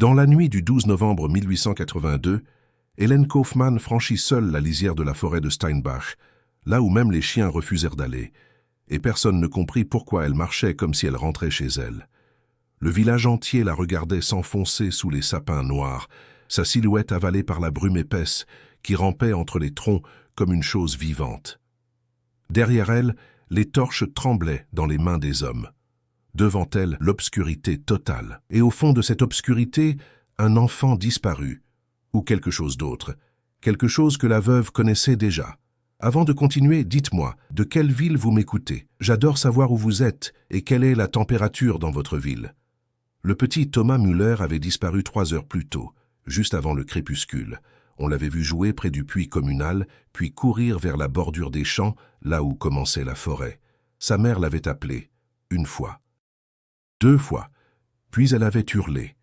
Dans la nuit du 12 novembre 1882, Hélène Kaufmann franchit seule la lisière de la forêt de Steinbach, là où même les chiens refusèrent d'aller, et personne ne comprit pourquoi elle marchait comme si elle rentrait chez elle. Le village entier la regardait s'enfoncer sous les sapins noirs, sa silhouette avalée par la brume épaisse qui rampait entre les troncs comme une chose vivante. Derrière elle, les torches tremblaient dans les mains des hommes. Devant elle, l'obscurité totale. Et au fond de cette obscurité, un enfant disparu, ou quelque chose d'autre, quelque chose que la veuve connaissait déjà. Avant de continuer, dites-moi, de quelle ville vous m'écoutez? J'adore savoir où vous êtes et quelle est la température dans votre ville. Le petit Thomas Müller avait disparu 3 heures plus tôt, juste avant le crépuscule. On l'avait vu jouer près du puits communal, puis courir vers la bordure des champs, là où commençait la forêt. Sa mère l'avait appelé, 1 fois, 2 fois, puis elle avait hurlé.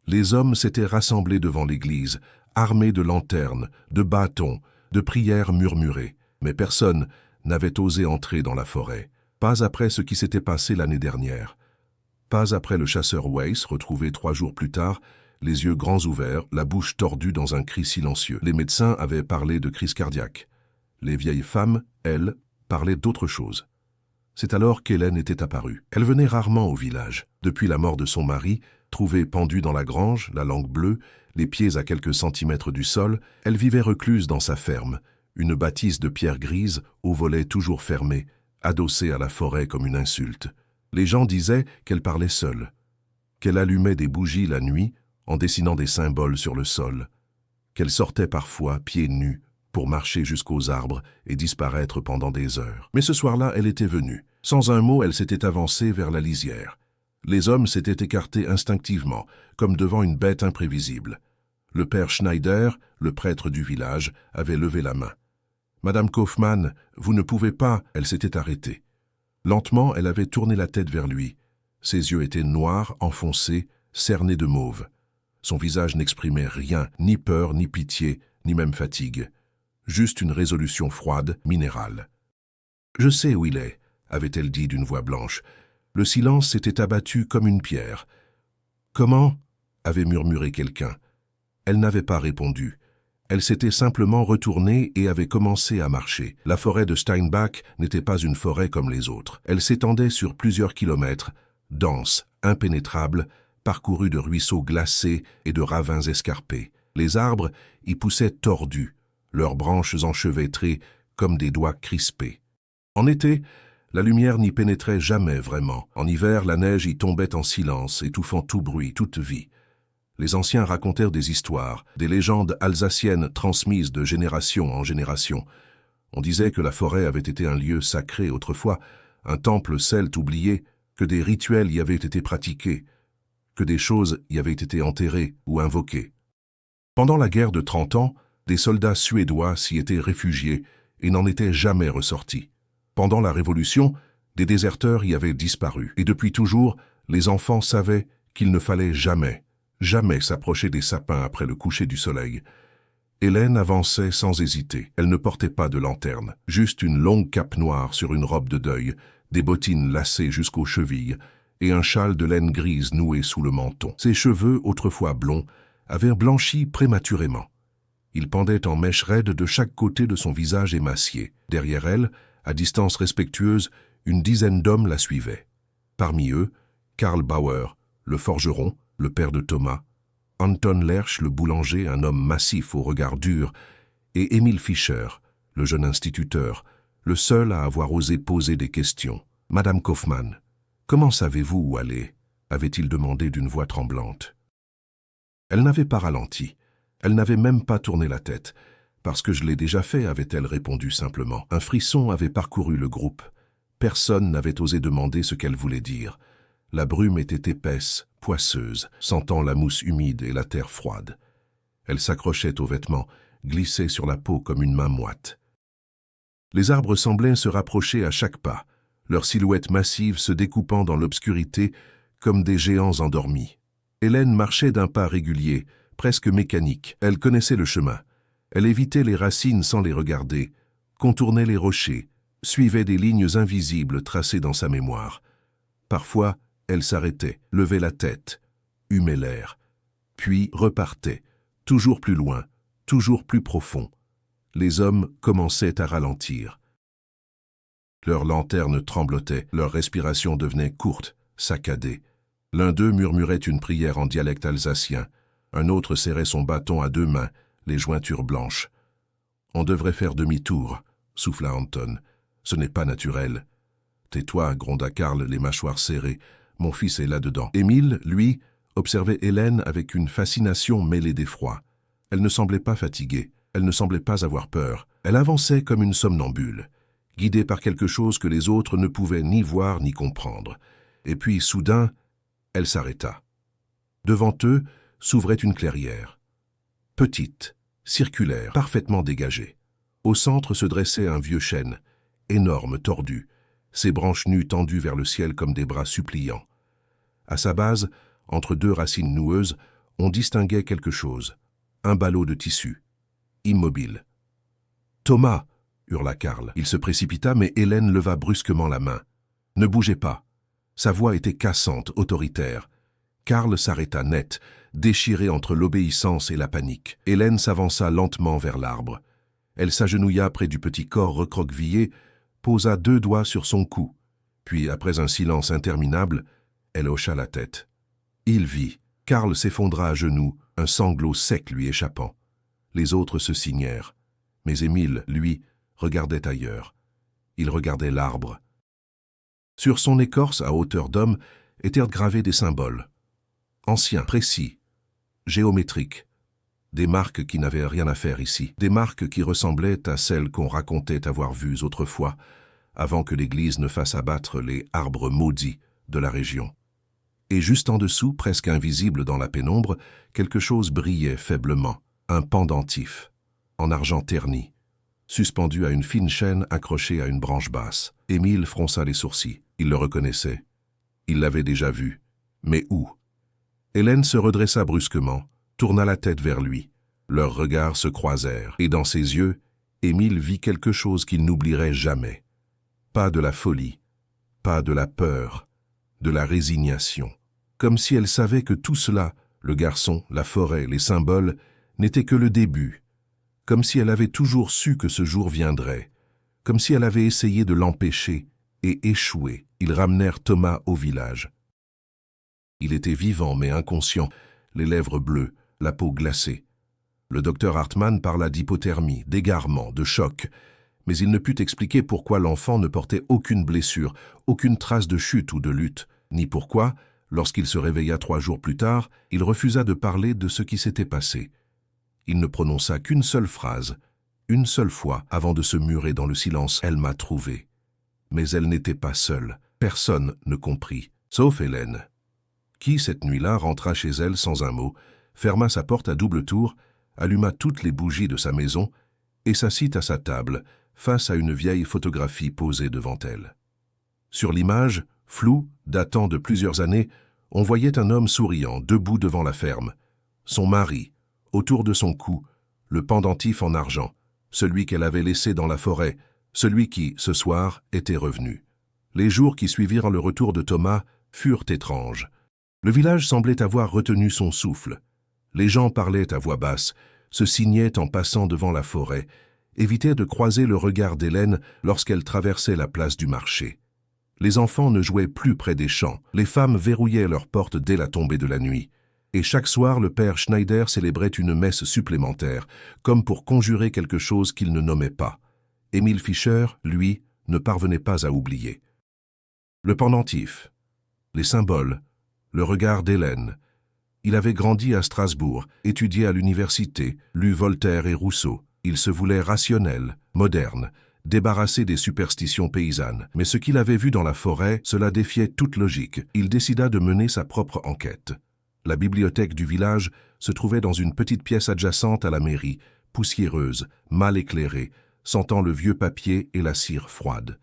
Les hommes s'étaient rassemblés devant l'église, armés de lanternes, de bâtons, de prières murmurées. Mais personne n'avait osé entrer dans la forêt, pas après ce qui s'était passé l'année dernière. Pas après le chasseur Weiss, retrouvé 3 jours plus tard, les yeux grands ouverts, la bouche tordue dans un cri silencieux. Les médecins avaient parlé de crise cardiaque. Les vieilles femmes, elles, parlaient d'autre chose. C'est alors qu'Hélène était apparue. Elle venait rarement au village. Depuis la mort de son mari, trouvée pendue dans la grange, la langue bleue, les pieds à quelques centimètres du sol, elle vivait recluse dans sa ferme, une bâtisse de pierre grise, aux volets toujours fermés, adossée à la forêt comme une insulte. Les gens disaient qu'elle parlait seule, qu'elle allumait des bougies la nuit en dessinant des symboles sur le sol, qu'elle sortait parfois, pieds nus, pour marcher jusqu'aux arbres et disparaître pendant des heures. Mais ce soir-là, elle était venue. Sans un mot, elle s'était avancée vers la lisière. Les hommes s'étaient écartés instinctivement, comme devant une bête imprévisible. Le père Schneider, le prêtre du village, avait levé la main. « Madame Kaufmann, vous ne pouvez pas » Elle s'était arrêtée. Lentement, elle avait tourné la tête vers lui. Ses yeux étaient noirs, enfoncés, cernés de mauve. Son visage n'exprimait rien, ni peur, ni pitié, ni même fatigue. Juste une résolution froide, minérale. « Je sais où il est » avait-elle dit d'une voix blanche. Le silence s'était abattu comme une pierre. « Comment » avait murmuré quelqu'un. Elle n'avait pas répondu. Elle s'était simplement retournée et avait commencé à marcher. La forêt de Steinbach n'était pas une forêt comme les autres. Elle s'étendait sur plusieurs kilomètres, dense, impénétrable, parcourue de ruisseaux glacés et de ravins escarpés. Les arbres y poussaient tordus, leurs branches enchevêtrées comme des doigts crispés. En été, la lumière n'y pénétrait jamais vraiment. En hiver, la neige y tombait en silence, étouffant tout bruit, toute vie. Les anciens racontèrent des histoires, des légendes alsaciennes transmises de génération en génération. On disait que la forêt avait été un lieu sacré autrefois, un temple celte oublié, que des rituels y avaient été pratiqués, que des choses y avaient été enterrées ou invoquées. Pendant la guerre de 30 ans, des soldats suédois s'y étaient réfugiés et n'en étaient jamais ressortis. Pendant la Révolution, des déserteurs y avaient disparu. Et depuis toujours, les enfants savaient qu'il ne fallait jamais s'approcher des sapins après le coucher du soleil. Hélène avançait sans hésiter. Elle ne portait pas de lanterne, juste une longue cape noire sur une robe de deuil, des bottines lacées jusqu'aux chevilles et un châle de laine grise noué sous le menton. Ses cheveux, autrefois blonds, avaient blanchi prématurément. Ils pendaient en mèches raides de chaque côté de son visage émacié. Derrière elle, à distance respectueuse, une dizaine d'hommes la suivaient. Parmi eux, Karl Bauer, le forgeron, le père de Thomas, Anton Lersch, le boulanger, un homme massif au regard dur, et Emil Fischer, le jeune instituteur, le seul à avoir osé poser des questions. « Madame Kaufmann, comment savez-vous où aller » avait-il demandé d'une voix tremblante. Elle n'avait pas ralenti. Elle n'avait même pas tourné la tête. « Parce que je l'ai déjà fait » avait-elle répondu simplement. Un frisson avait parcouru le groupe. Personne n'avait osé demander ce qu'elle voulait dire. La brume était épaisse, poisseuse, sentant la mousse humide et la terre froide. Elle s'accrochait aux vêtements, glissait sur la peau comme une main moite. Les arbres semblaient se rapprocher à chaque pas, leurs silhouettes massives se découpant dans l'obscurité comme des géants endormis. Hélène marchait d'un pas régulier, presque mécanique. Elle connaissait le chemin. Elle évitait les racines sans les regarder, contournait les rochers, suivait des lignes invisibles tracées dans sa mémoire. Parfois, elle s'arrêtait, levait la tête, humait l'air. puis repartaient, toujours plus loin, toujours plus profond. Les hommes commençaient à ralentir. Leurs lanternes tremblotaient, leur respiration devenait courte, saccadée. L'un d'eux murmurait une prière en dialecte alsacien, un autre serrait son bâton à deux mains, les jointures blanches. « On devrait faire demi-tour », souffla Anton. « Ce n'est pas naturel. »« Tais-toi », gronda Karl, les mâchoires serrées. « Mon fils est là-dedans. » Émile, lui, observait Hélène avec une fascination mêlée d'effroi. Elle ne semblait pas fatiguée, elle ne semblait pas avoir peur. Elle avançait comme une somnambule, guidée par quelque chose que les autres ne pouvaient ni voir ni comprendre. Et puis, soudain, elle s'arrêta. Devant eux s'ouvrait une clairière. Petite, circulaire, parfaitement dégagée. Au centre se dressait un vieux chêne, énorme, tordu, ses branches nues tendues vers le ciel comme des bras suppliants. À sa base, entre deux racines noueuses, on distinguait quelque chose, un ballot de tissu, immobile. « Thomas !» hurla Karl. Il se précipita, mais Hélène leva brusquement la main. « Ne bougez pas !» Sa voix était cassante, autoritaire. Karl s'arrêta net, déchiré entre l'obéissance et la panique. Hélène s'avança lentement vers l'arbre. Elle s'agenouilla près du petit corps recroquevillé, posa deux doigts sur son cou, puis, après un silence interminable, elle hocha la tête. Il vit. Karl s'effondra à genoux, un sanglot sec lui échappant. Les autres se signèrent. Mais Émile, lui, regardait ailleurs. Il regardait l'arbre. Sur son écorce, à hauteur d'homme, étaient gravés des symboles. Anciens, précis, géométriques. Des marques qui n'avaient rien à faire ici. Des marques qui ressemblaient à celles qu'on racontait avoir vues autrefois, avant que l'Église ne fasse abattre les arbres maudits de la région. Et juste en dessous, presque invisible dans la pénombre, quelque chose brillait faiblement, un pendentif, en argent terni, suspendu à une fine chaîne accrochée à une branche basse. Émile fronça les sourcils. Il le reconnaissait. Il l'avait déjà vu. Mais où? Hélène se redressa brusquement, tourna la tête vers lui. Leurs regards se croisèrent, et dans ses yeux, Émile vit quelque chose qu'il n'oublierait jamais. Pas de la folie, pas de la peur, de la résignation. Comme si elle savait que tout cela, le garçon, la forêt, les symboles, n'était que le début. Comme si elle avait toujours su que ce jour viendrait. Comme si elle avait essayé de l'empêcher et échoué. Ils ramenèrent Thomas au village. Il était vivant mais inconscient, les lèvres bleues, la peau glacée. Le docteur Hartmann parla d'hypothermie, d'égarement, de choc, mais il ne put expliquer pourquoi l'enfant ne portait aucune blessure, aucune trace de chute ou de lutte, ni pourquoi, lorsqu'il se réveilla 3 jours plus tard, il refusa de parler de ce qui s'était passé. Il ne prononça qu'une seule phrase, une seule fois, avant de se murer dans le silence. « Elle m'a trouvé. » Mais elle n'était pas seule. Personne ne comprit, sauf Hélène, qui, cette nuit-là, rentra chez elle sans un mot, ferma sa porte à double tour, alluma toutes les bougies de sa maison et s'assit à sa table, face à une vieille photographie posée devant elle. Sur l'image, floue, datant de plusieurs années, on voyait un homme souriant, debout devant la ferme. Son mari, autour de son cou, le pendentif en argent, celui qu'elle avait laissé dans la forêt, celui qui, ce soir, était revenu. Les jours qui suivirent le retour de Thomas furent étranges. Le village semblait avoir retenu son souffle. Les gens parlaient à voix basse, se signaient en passant devant la forêt, évitaient de croiser le regard d'Hélène lorsqu'elle traversait la place du marché. Les enfants ne jouaient plus près des champs, les femmes verrouillaient leurs portes dès la tombée de la nuit. Et chaque soir, le père Schneider célébrait une messe supplémentaire, comme pour conjurer quelque chose qu'il ne nommait pas. Émile Fischer, lui, ne parvenait pas à oublier. Le pendentif, les symboles, le regard d'Hélène. Il avait grandi à Strasbourg, étudié à l'université, lu Voltaire et Rousseau. Il se voulait rationnel, moderne, débarrassé des superstitions paysannes. Mais ce qu'il avait vu dans la forêt, cela défiait toute logique. Il décida de mener sa propre enquête. La bibliothèque du village se trouvait dans une petite pièce adjacente à la mairie, poussiéreuse, mal éclairée, sentant le vieux papier et la cire froide.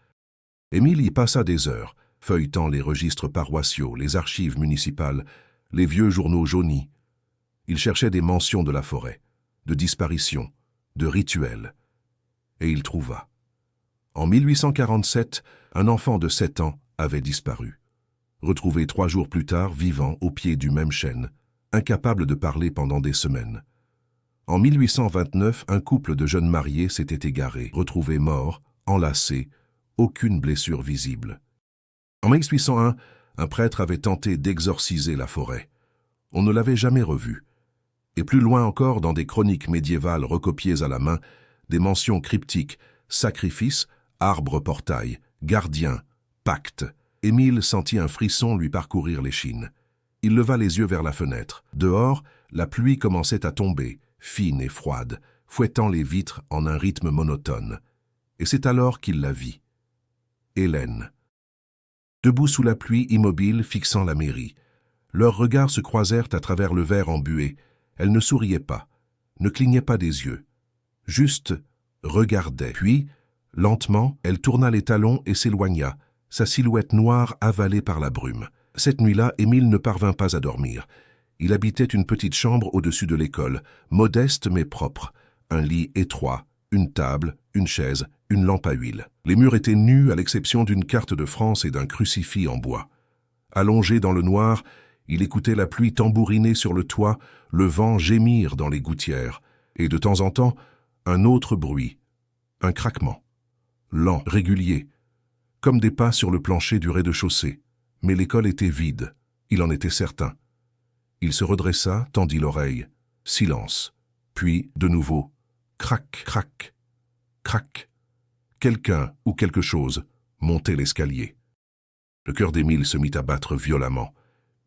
Émile y passa des heures, feuilletant les registres paroissiaux, les archives municipales, les vieux journaux jaunis. Il cherchait des mentions de la forêt, de disparitions, de rituels. Et il trouva. En 1847, un enfant de 7 ans avait disparu. Retrouvé 3 jours plus tard, vivant au pied du même chêne, incapable de parler pendant des semaines. En 1829, un couple de jeunes mariés s'était égaré, retrouvé mort, enlacé, aucune blessure visible. En 1801, un prêtre avait tenté d'exorciser la forêt. On ne l'avait jamais revu. Et plus loin encore, dans des chroniques médiévales recopiées à la main, des mentions cryptiques, sacrifice, arbre-portail, gardien, pacte. Émile sentit un frisson lui parcourir l'échine. Il leva les yeux vers la fenêtre. Dehors, la pluie commençait à tomber, fine et froide, fouettant les vitres en un rythme monotone. Et c'est alors qu'il la vit. Hélène. Debout sous la pluie, immobile, fixant la mairie. Leurs regards se croisèrent à travers le verre embué. Elle ne souriait pas, ne clignait pas des yeux. Juste regardait. Puis, lentement, elle tourna les talons et s'éloigna, sa silhouette noire avalée par la brume. Cette nuit-là, Émile ne parvint pas à dormir. Il habitait une petite chambre au-dessus de l'école, modeste mais propre. Un lit étroit, une table, une chaise, une lampe à huile. Les murs étaient nus à l'exception d'une carte de France et d'un crucifix en bois. Allongé dans le noir, il écoutait la pluie tambouriner sur le toit, le vent gémir dans les gouttières, et de temps en temps, un autre bruit, un craquement, lent, régulier, comme des pas sur le plancher du rez-de-chaussée. Mais l'école était vide, il en était certain. Il se redressa, tendit l'oreille. Silence. Puis, de nouveau, crac, crac, crac. Quelqu'un ou quelque chose montait l'escalier. Le cœur d'Émile se mit à battre violemment.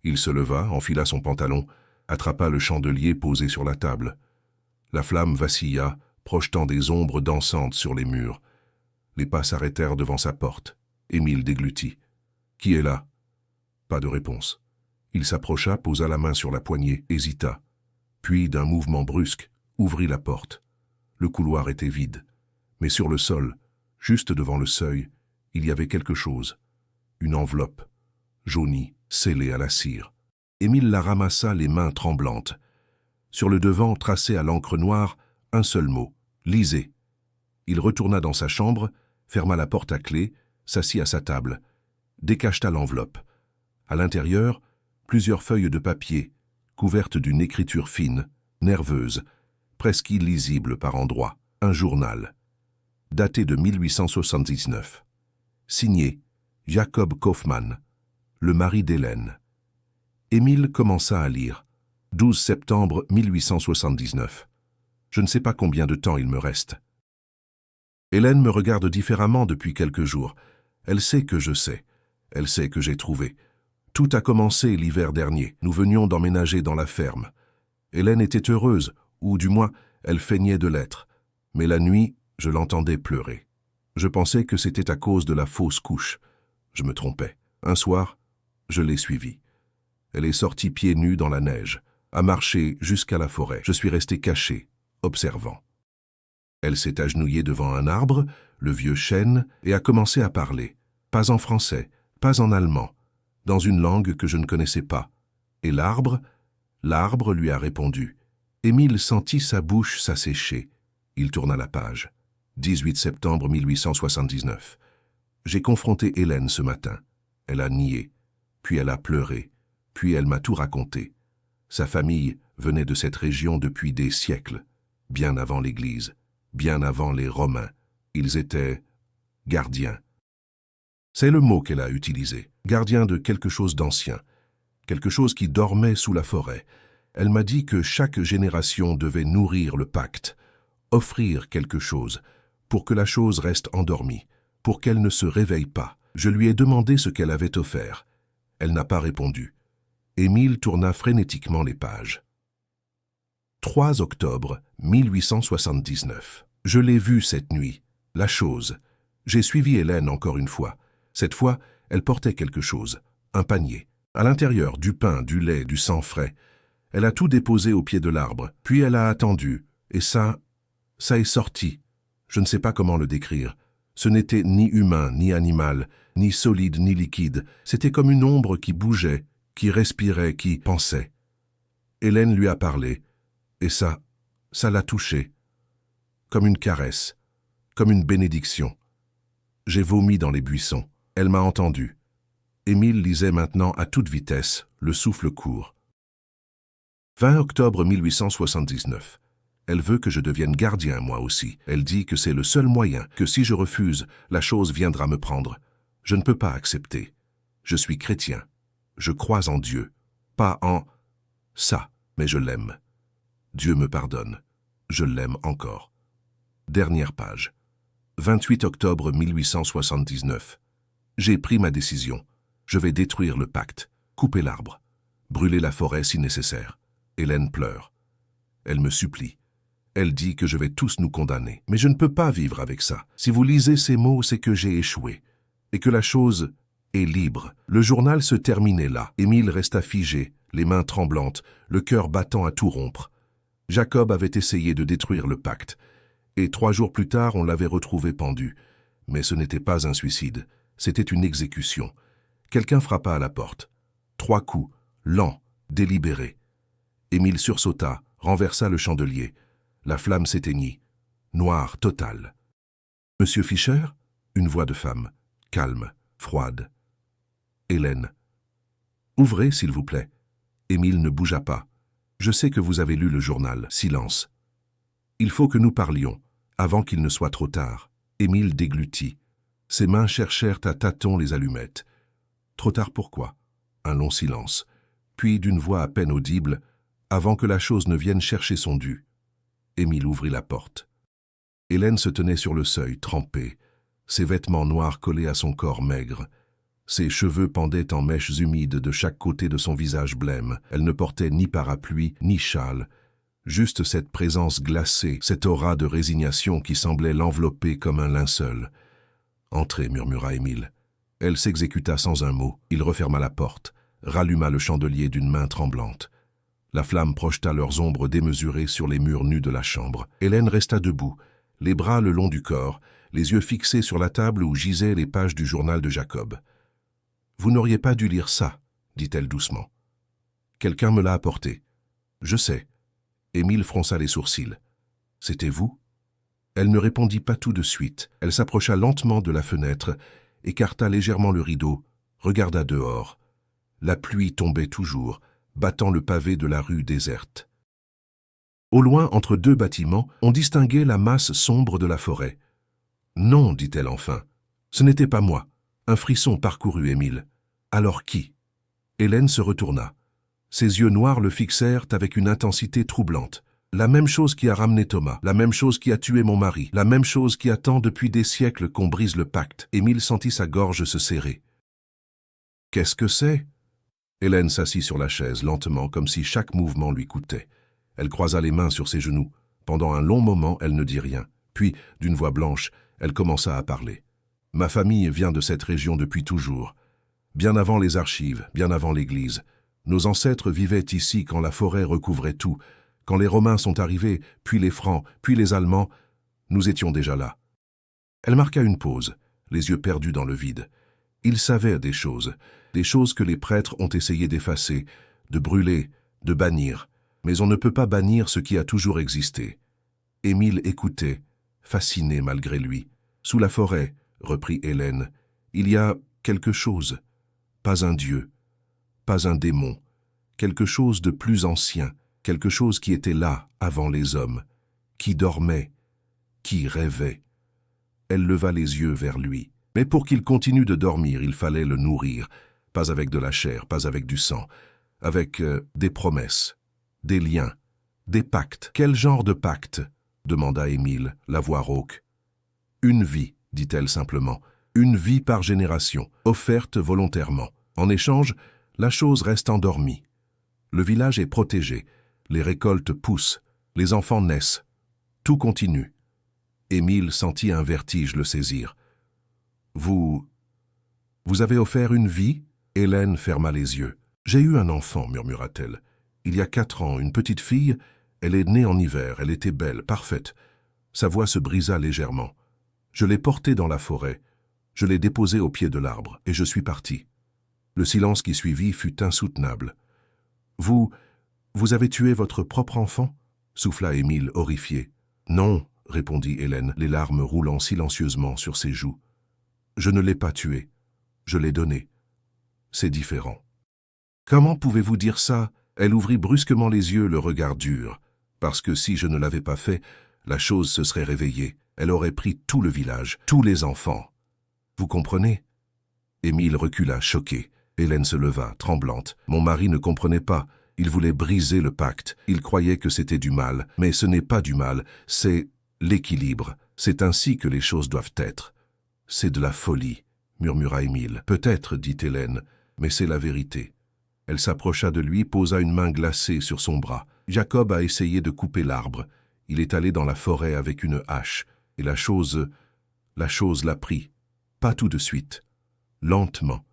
Il se leva, enfila son pantalon, attrapa le chandelier posé sur la table. La flamme vacilla, projetant des ombres dansantes sur les murs. Les pas s'arrêtèrent devant sa porte. Émile déglutit. « Qui est là ?» Pas de réponse. Il s'approcha, posa la main sur la poignée, hésita. Puis, d'un mouvement brusque, ouvrit la porte. Le couloir était vide. Mais sur le sol, juste devant le seuil, il y avait quelque chose. Une enveloppe, jaunie, scellée à la cire. Émile la ramassa, les mains tremblantes. Sur le devant, tracé à l'encre noire, un seul mot, « Lisez ». Il retourna dans sa chambre, ferma la porte à clé, s'assit à sa table, décacheta l'enveloppe. À l'intérieur, plusieurs feuilles de papier, couvertes d'une écriture fine, nerveuse, presque illisible par endroits, un journal, daté de 1879. Signé Jacob Kaufmann, le mari d'Hélène. Émile commença à lire. 12 septembre 1879. Je ne sais pas combien de temps il me reste. Hélène me regarde différemment depuis quelques jours. Elle sait que je sais. Elle sait que j'ai trouvé. Tout a commencé l'hiver dernier. Nous venions d'emménager dans la ferme. Hélène était heureuse, ou du moins, elle feignait de l'être. Mais la nuit, je l'entendais pleurer. Je pensais que c'était à cause de la fausse couche. Je me trompais. Un soir, je l'ai suivie. Elle est sortie pieds nus dans la neige, a marché jusqu'à la forêt. Je suis resté caché, observant. Elle s'est agenouillée devant un arbre, le vieux chêne, et a commencé à parler. Pas en français, pas en allemand, dans une langue que je ne connaissais pas. Et l'arbre lui a répondu. Émile sentit sa bouche s'assécher. Il tourna la page. 18 septembre 1879. J'ai confronté Hélène ce matin. Elle a nié, puis elle a pleuré, puis elle m'a tout raconté. Sa famille venait de cette région depuis des siècles, bien avant l'Église, bien avant les Romains. Ils étaient gardiens. C'est le mot qu'elle a utilisé, gardien de quelque chose d'ancien, quelque chose qui dormait sous la forêt. Elle m'a dit que chaque génération devait nourrir le pacte, offrir quelque chose, pour que la chose reste endormie, pour qu'elle ne se réveille pas. Je lui ai demandé ce qu'elle avait offert. Elle n'a pas répondu. Émile tourna frénétiquement les pages. 3 octobre 1879. Je l'ai vue cette nuit, la chose. J'ai suivi Hélène encore une fois. Cette fois, elle portait quelque chose, un panier. À l'intérieur, du pain, du lait, du sang frais. Elle a tout déposé au pied de l'arbre, puis elle a attendu, et ça est sorti. Je ne sais pas comment le décrire. Ce n'était ni humain, ni animal, ni solide, ni liquide. C'était comme une ombre qui bougeait, qui respirait, qui pensait. Hélène lui a parlé, et ça l'a touché. Comme une caresse, comme une bénédiction. J'ai vomi dans les buissons. Elle m'a entendu. Émile lisait maintenant à toute vitesse, le souffle court. 20 octobre 1879. Elle veut que je devienne gardien, moi aussi. Elle dit que c'est le seul moyen, que si je refuse, la chose viendra me prendre. Je ne peux pas accepter. Je suis chrétien. Je crois en Dieu. Pas en ça, mais je l'aime. Dieu me pardonne. Je l'aime encore. Dernière page. 28 octobre 1879. J'ai pris ma décision. Je vais détruire le pacte, couper l'arbre, brûler la forêt si nécessaire. Hélène pleure. Elle me supplie. Elle dit que je vais tous nous condamner. Mais je ne peux pas vivre avec ça. Si vous lisez ces mots, c'est que j'ai échoué. Et que la chose est libre. Le journal se terminait là. Émile resta figé, les mains tremblantes, le cœur battant à tout rompre. Jacob avait essayé de détruire le pacte. Et 3 jours plus tard, on l'avait retrouvé pendu. Mais ce n'était pas un suicide. C'était une exécution. Quelqu'un frappa à la porte. 3 coups, lents, délibérés. Émile sursauta, renversa le chandelier. La flamme s'éteignit. Noir total. « Monsieur Fischer ?» Une voix de femme, calme, froide. Hélène. « Ouvrez, s'il vous plaît. » Émile ne bougea pas. « Je sais que vous avez lu le journal. » Silence. « Il faut que nous parlions, avant qu'il ne soit trop tard. » Émile déglutit. Ses mains cherchèrent à tâtons les allumettes. « Trop tard pourquoi ?» Un long silence. Puis d'une voix à peine audible, avant que la chose ne vienne chercher son dû. Émile ouvrit la porte. Hélène se tenait sur le seuil, trempée, ses vêtements noirs collés à son corps maigre. Ses cheveux pendaient en mèches humides de chaque côté de son visage blême. Elle ne portait ni parapluie, ni châle. Juste cette présence glacée, cette aura de résignation qui semblait l'envelopper comme un linceul. « Entrez » murmura Émile. Elle s'exécuta sans un mot. Il referma la porte, ralluma le chandelier d'une main tremblante. La flamme projeta leurs ombres démesurées sur les murs nus de la chambre. Hélène resta debout, les bras le long du corps, les yeux fixés sur la table où gisaient les pages du journal de Jacob. « Vous n'auriez pas dû lire ça, » dit-elle doucement. « Quelqu'un me l'a apporté. »« Je sais. » Émile fronça les sourcils. « C'était vous ?» Elle ne répondit pas tout de suite. Elle s'approcha lentement de la fenêtre, écarta légèrement le rideau, regarda dehors. La pluie tombait toujours, battant le pavé de la rue déserte. Au loin, entre 2 bâtiments, on distinguait la masse sombre de la forêt. « Non, dit-elle enfin. Ce n'était pas moi. » Un frisson parcourut Émile. « Alors qui ?» Hélène se retourna. Ses yeux noirs le fixèrent avec une intensité troublante. « La même chose qui a ramené Thomas, la même chose qui a tué mon mari, la même chose qui attend depuis des siècles qu'on brise le pacte. » Émile sentit sa gorge se serrer. « Qu'est-ce que c'est ?» Hélène s'assit sur la chaise, lentement, comme si chaque mouvement lui coûtait. Elle croisa les mains sur ses genoux. Pendant un long moment, elle ne dit rien. Puis, d'une voix blanche, elle commença à parler. « Ma famille vient de cette région depuis toujours. Bien avant les archives, bien avant l'Église. Nos ancêtres vivaient ici quand la forêt recouvrait tout. Quand les Romains sont arrivés, puis les Francs, puis les Allemands, nous étions déjà là. » Elle marqua une pause, les yeux perdus dans le vide. Ils savaient des choses que les prêtres ont essayé d'effacer, de brûler, de bannir. Mais on ne peut pas bannir ce qui a toujours existé. Émile écoutait, fasciné malgré lui. « Sous la forêt, » reprit Hélène, « il y a quelque chose. Pas un dieu, pas un démon. Quelque chose de plus ancien, quelque chose qui était là avant les hommes, qui dormait, qui rêvait. » Elle leva les yeux vers lui. Mais pour qu'il continue de dormir, il fallait le nourrir. Pas avec de la chair, pas avec du sang, avec des promesses, des liens, des pactes. « Quel genre de pacte ?» demanda Émile, la voix rauque. « Une vie, » dit-elle simplement, « une vie par génération, offerte volontairement. En échange, la chose reste endormie. Le village est protégé, les récoltes poussent, les enfants naissent. Tout continue. » Émile sentit un vertige le saisir. « Vous avez offert une vie ?» Hélène ferma les yeux. « J'ai eu un enfant, murmura-t-elle. Il y a 4 ans, une petite fille. Elle est née en hiver, elle était belle, parfaite. » Sa voix se brisa légèrement. « Je l'ai portée dans la forêt. Je l'ai déposée au pied de l'arbre, et je suis parti. » Le silence qui suivit fut insoutenable. « Vous avez tué votre propre enfant ?» souffla Émile, horrifié. « Non, » répondit Hélène, les larmes roulant silencieusement sur ses joues. « Je ne l'ai pas tué. Je l'ai donné. C'est différent. »« Comment pouvez-vous dire ça ?» Elle ouvrit brusquement les yeux, le regard dur. Parce que si je ne l'avais pas fait, la chose se serait réveillée. Elle aurait pris tout le village, tous les enfants. Vous comprenez? Émile recula, choqué. Hélène se leva, tremblante. Mon mari ne comprenait pas. Il voulait briser le pacte. Il croyait que c'était du mal. Mais ce n'est pas du mal, c'est l'équilibre. C'est ainsi que les choses doivent être. C'est de la folie, murmura Émile. Peut-être, dit Hélène, mais c'est la vérité. Elle s'approcha de lui, posa une main glacée sur son bras. Jacob a essayé de couper l'arbre. Il est allé dans la forêt avec une hache. Et la chose l'a pris. Pas tout de suite. Lentement.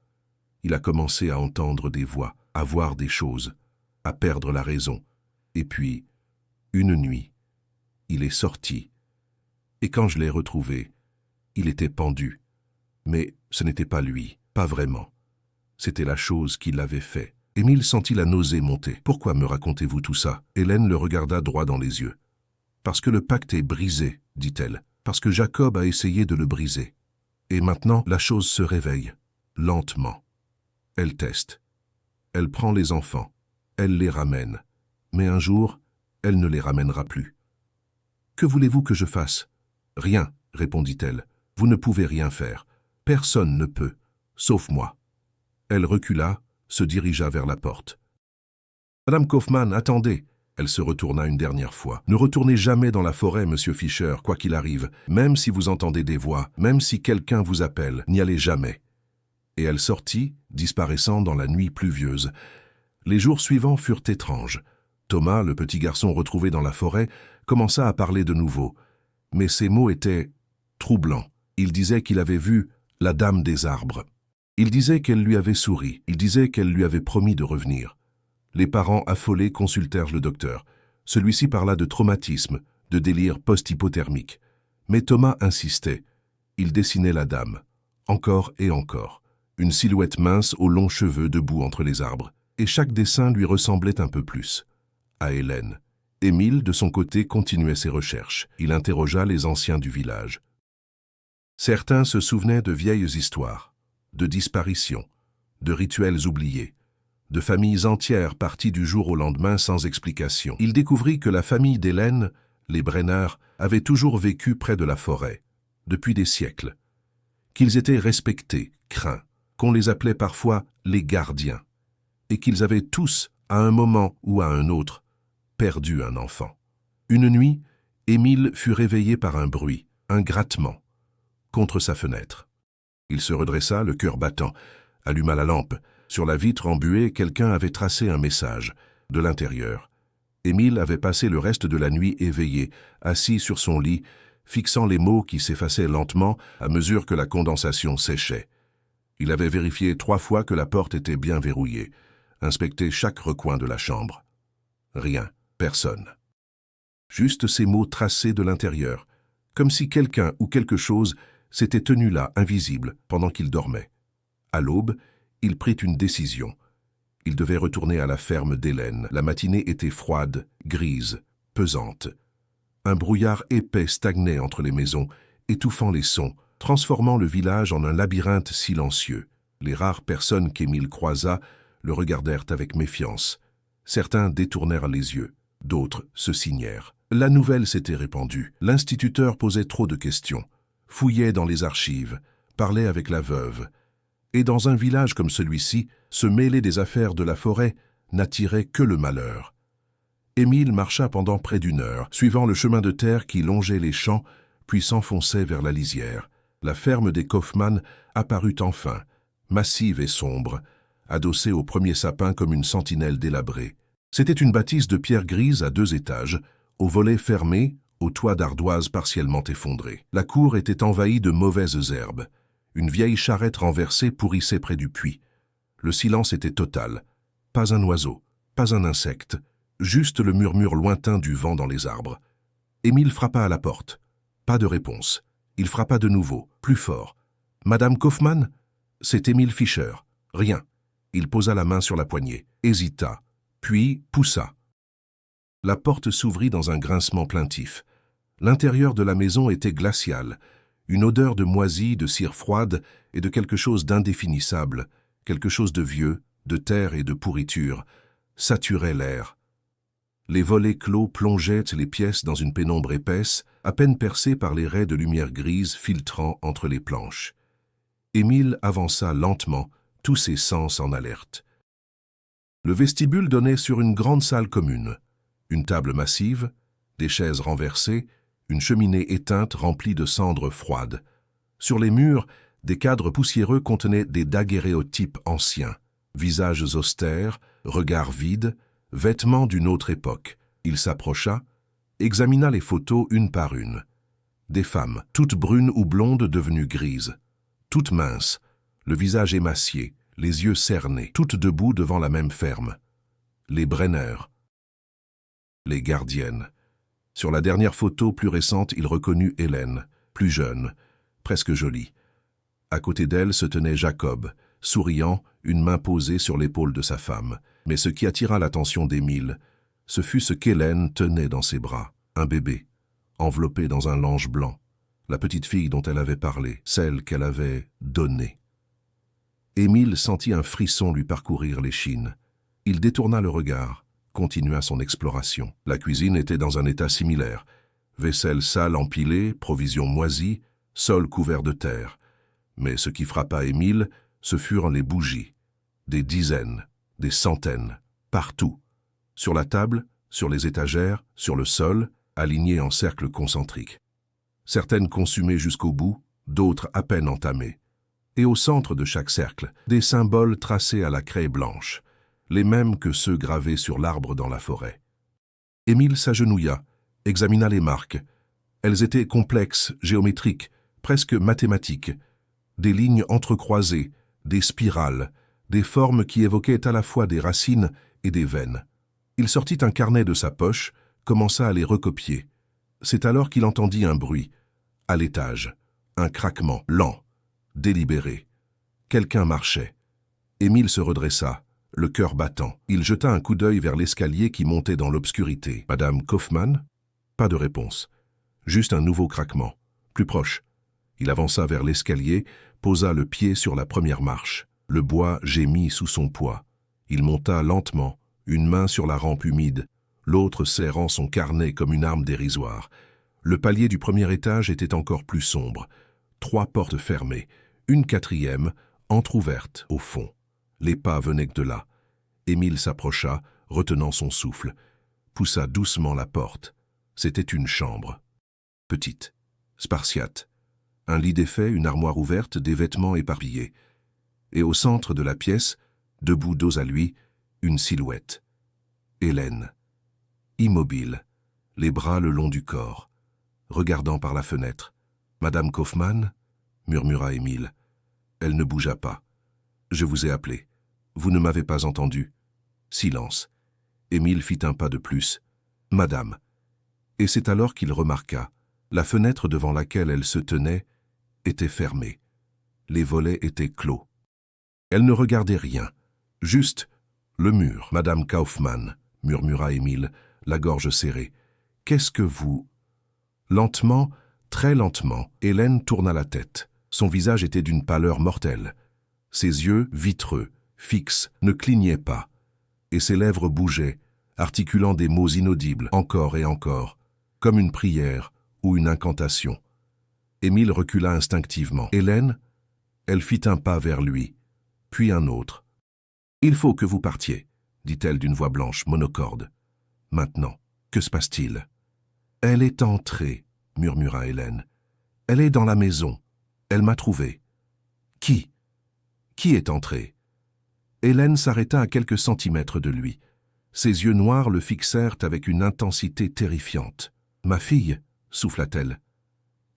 Il a commencé à entendre des voix, à voir des choses, à perdre la raison. Et puis, une nuit, il est sorti. Et quand je l'ai retrouvé, il était pendu. Mais ce n'était pas lui, pas vraiment. C'était la chose qui l'avait fait. Émile sentit la nausée monter. « Pourquoi me racontez-vous tout ça ?» Hélène le regarda droit dans les yeux. « Parce que le pacte est brisé, dit-elle. Parce que Jacob a essayé de le briser. Et maintenant, la chose se réveille, lentement. Elle teste. Elle prend les enfants. Elle les ramène. Mais un jour, elle ne les ramènera plus. « Que voulez-vous que je fasse ?»« Rien, répondit-elle. Vous ne pouvez rien faire. Personne ne peut, sauf moi. » Elle recula, se dirigea vers la porte. « Madame Kaufmann, attendez !» Elle se retourna une dernière fois. « Ne retournez jamais dans la forêt, monsieur Fischer, quoi qu'il arrive. Même si vous entendez des voix, même si quelqu'un vous appelle, n'y allez jamais. » Et elle sortit, disparaissant dans la nuit pluvieuse. Les jours suivants furent étranges. Thomas, le petit garçon retrouvé dans la forêt, commença à parler de nouveau. Mais ses mots étaient troublants. Il disait qu'il avait vu la dame des arbres. Il disait qu'elle lui avait souri. Il disait qu'elle lui avait promis de revenir. Les parents affolés consultèrent le docteur. Celui-ci parla de traumatisme, de délire post-hypothermique. Mais Thomas insistait. Il dessinait la dame. Encore et encore. Une silhouette mince aux longs cheveux debout entre les arbres. Et chaque dessin lui ressemblait un peu plus. À Hélène. Émile, de son côté, continuait ses recherches. Il interrogea les anciens du village. Certains se souvenaient de vieilles histoires, de disparitions, de rituels oubliés, de familles entières parties du jour au lendemain sans explication. Il découvrit que la famille d'Hélène, les Brenner, avait toujours vécu près de la forêt, depuis des siècles, qu'ils étaient respectés, craints, qu'on les appelait parfois les gardiens, et qu'ils avaient tous, à un moment ou à un autre, perdu un enfant. Une nuit, Émile fut réveillé par un bruit, un grattement, contre sa fenêtre. Il se redressa, le cœur battant, alluma la lampe. Sur la vitre embuée, quelqu'un avait tracé un message, de l'intérieur. Émile avait passé le reste de la nuit éveillé, assis sur son lit, fixant les mots qui s'effaçaient lentement à mesure que la condensation séchait. Il avait vérifié 3 fois que la porte était bien verrouillée, inspecté chaque recoin de la chambre. Rien, personne. Juste ces mots tracés de l'intérieur, comme si quelqu'un ou quelque chose s'était tenu là, invisible, pendant qu'il dormait. À l'aube, il prit une décision. Il devait retourner à la ferme d'Hélène. La matinée était froide, grise, pesante. Un brouillard épais stagnait entre les maisons, étouffant les sons, transformant le village en un labyrinthe silencieux. Les rares personnes qu'Émile croisa le regardèrent avec méfiance. Certains détournèrent les yeux, d'autres se signèrent. La nouvelle s'était répandue. L'instituteur posait trop de questions, fouillait dans les archives, parlait avec la veuve. Et dans un village comme celui-ci, se mêler des affaires de la forêt n'attirait que le malheur. Émile marcha pendant près d'1 heure, suivant le chemin de terre qui longeait les champs, puis s'enfonçait vers la lisière. La ferme des Kaufmann apparut enfin, massive et sombre, adossée au premier sapin comme une sentinelle délabrée. C'était une bâtisse de pierre grise à 2 étages, aux volets fermés, au toit d'ardoise partiellement effondré. La cour était envahie de mauvaises herbes. Une vieille charrette renversée pourrissait près du puits. Le silence était total. Pas un oiseau, pas un insecte, juste le murmure lointain du vent dans les arbres. Émile frappa à la porte. Pas de réponse. Il frappa de nouveau, plus fort. « Madame Kaufmann ?» C'est Émile Fischer. Rien. Il posa la main sur la poignée, hésita, puis poussa. La porte s'ouvrit dans un grincement plaintif. L'intérieur de la maison était glacial. Une odeur de moisie, de cire froide et de quelque chose d'indéfinissable, quelque chose de vieux, de terre et de pourriture. saturaient l'air. Les volets clos plongeaient les pièces dans une pénombre épaisse, à peine percée par les raies de lumière grise filtrant entre les planches. Émile avança lentement, tous ses sens en alerte. Le vestibule donnait sur une grande salle commune. Une table massive, des chaises renversées, une cheminée éteinte remplie de cendres froides. Sur les murs, des cadres poussiéreux contenaient des daguerréotypes anciens, visages austères, regards vides, vêtements d'une autre époque. Il s'approcha, examina les photos une par une. Des femmes, toutes brunes ou blondes devenues grises, toutes minces, le visage émacié, les yeux cernés, toutes debout devant la même ferme. Les Brenner, les gardiennes. Sur la dernière photo plus récente, il reconnut Hélène, plus jeune, presque jolie. À côté d'elle se tenait Jacob, souriant, une main posée sur l'épaule de sa femme. Mais ce qui attira l'attention d'Émile, ce fut ce qu'Hélène tenait dans ses bras, un bébé, enveloppé dans un lange blanc, la petite fille dont elle avait parlé, celle qu'elle avait donnée. Émile sentit un frisson lui parcourir l'échine. Il détourna le regard, continua son exploration. La cuisine était dans un état similaire. Vaisselle sale empilée, provisions moisies, sol couvert de terre. Mais ce qui frappa Émile, ce furent les bougies. Des dizaines, des centaines, partout. Sur la table, sur les étagères, sur le sol, alignées en cercles concentriques. Certaines consumées jusqu'au bout, d'autres à peine entamées. Et au centre de chaque cercle, des symboles tracés à la craie blanche, les mêmes que ceux gravés sur l'arbre dans la forêt. Émile s'agenouilla, examina les marques. Elles étaient complexes, géométriques, presque mathématiques. Des lignes entrecroisées, des spirales, des formes qui évoquaient à la fois des racines et des veines. Il sortit un carnet de sa poche, commença à les recopier. C'est alors qu'il entendit un bruit, à l'étage, un craquement lent, délibéré. Quelqu'un marchait. Émile se redressa, le cœur battant. Il jeta un coup d'œil vers l'escalier qui montait dans l'obscurité. « Madame Kaufmann ?» Pas de réponse. Juste un nouveau craquement, plus proche. Il avança vers l'escalier, posa le pied sur la première marche. Le bois gémit sous son poids. Il monta lentement, une main sur la rampe humide, l'autre serrant son carnet comme une arme dérisoire. Le palier du premier étage était encore plus sombre. 3 portes fermées, une quatrième, entr'ouverte au fond. Les pas venaient de là. Émile s'approcha, retenant son souffle. Poussa doucement la porte. C'était une chambre. Petite, spartiate. Un lit défait, une armoire ouverte, des vêtements éparpillés. Et au centre de la pièce, debout dos à lui, une silhouette. Hélène. Immobile, les bras le long du corps, regardant par la fenêtre. « Madame Kaufmann ?» murmura Émile. Elle ne bougea pas. « Je vous ai appelé. Vous ne m'avez pas entendu. » Silence. Émile fit un pas de plus. « Madame. » Et c'est alors qu'il remarqua. La fenêtre devant laquelle elle se tenait était fermée. Les volets étaient clos. Elle ne regardait rien. Juste le mur. « Madame Kaufmann, » murmura Émile, la gorge serrée. « Qu'est-ce que vous... » Lentement, très lentement, Hélène tourna la tête. Son visage était d'une pâleur mortelle. Ses yeux, vitreux, fixes, ne clignaient pas. Et ses lèvres bougeaient, articulant des mots inaudibles, encore et encore, comme une prière ou une incantation. Émile recula instinctivement. « Hélène ?» Elle fit un pas vers lui, puis un autre. « Il faut que vous partiez, » dit-elle d'une voix blanche, monocorde. « Maintenant, que se passe-t-il ?»« Elle est entrée, » murmura Hélène. « Elle est dans la maison. Elle m'a trouvé. »« Qui ? Qui est entré ?» Hélène s'arrêta à quelques centimètres de lui. Ses yeux noirs le fixèrent avec une intensité terrifiante. « Ma fille » souffla-t-elle.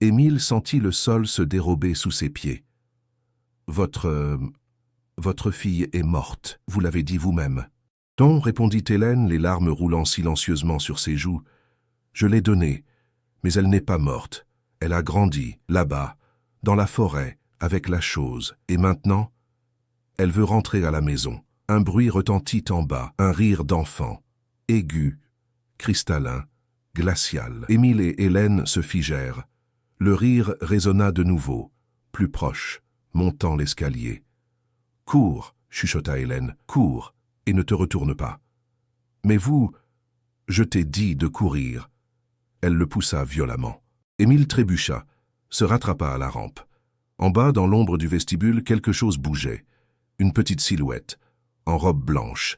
Émile sentit le sol se dérober sous ses pieds. « Votre fille est morte, vous l'avez dit vous-même. »« Non, » répondit Hélène, les larmes roulant silencieusement sur ses joues. « Je l'ai donnée, mais elle n'est pas morte. Elle a grandi, là-bas, dans la forêt, avec la chose. Et maintenant, elle veut rentrer à la maison. » Un bruit retentit en bas, un rire d'enfant, aigu, cristallin, glacial. Émile et Hélène se figèrent. Le rire résonna de nouveau, plus proche, montant l'escalier. « Cours !» chuchota Hélène, « cours, et ne te retourne pas. » « Mais vous, je t'ai dit de courir. » Elle le poussa violemment. Émile trébucha, se rattrapa à la rampe. En bas, dans l'ombre du vestibule, quelque chose bougeait. Une petite silhouette, en robe blanche,